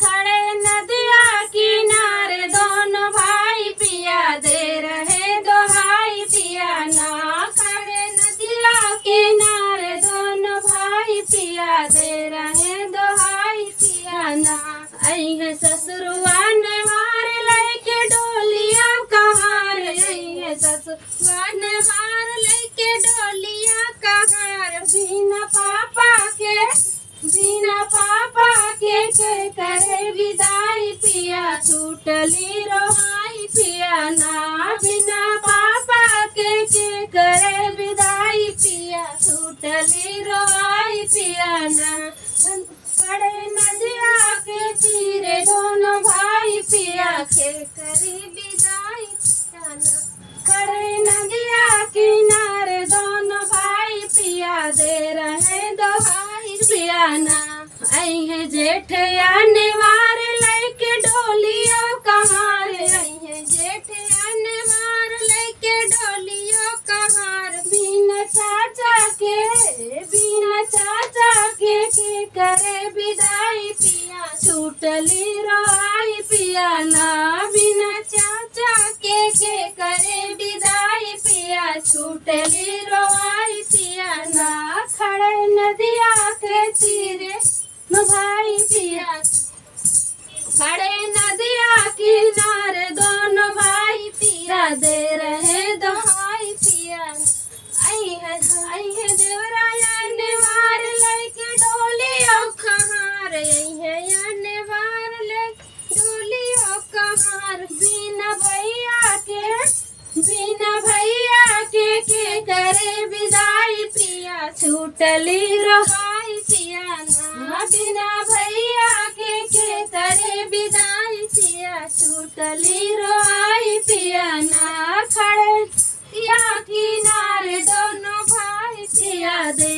खड़े नदिया किनारे दोनों भाई पिया दे रहे दोहाई पिया ना। खड़े नदिया किनारे दोनों भाई पिया दे रहे दोहाई पिया ना। आई है ससुरुआ ने मार लेके डोलिया कहार। आई है ससुरुआ ने मार लेके डोलिया कहार। बिना पापा के करे विदाई पिया छूटली रोहाई पिया ना। बिना पापा के करे विदाई पिया छूटली रोहाई पिया ना। खड़े नदिया के तीरे दोनों भाई पिया के करी विदाई पिया ना। खड़े नदिया किनारे दोनों भाई पिया दे रहे दोहाई पिया ना। आई है जेठ आने वार लेके डोलियो कहार। आई है जेठ आने वार लेके डोलियो कहार। बिना चाचा के करे विदाई पिया छूटली रोहाई पिया ना। बिना चाचा के करे विदाई पिया छूटली रोहाई पिया ना। खड़े नदिया के तीरे भाई पिया खड़े नदिया किनारे दोनों भाई पिया दे रहे दोहाई पिया। आई है देवराया ने मार लेके डोलियो कहार। आई है याने मार ले डोलियो कहार। बिना भैया के करे विदाई पिया छूटली रोहाई पिया ना। बिना भैया के करे विदाई पिया छूटली रोहाई पिया ना। खड़े या किनारे दोनों भाई पिया दे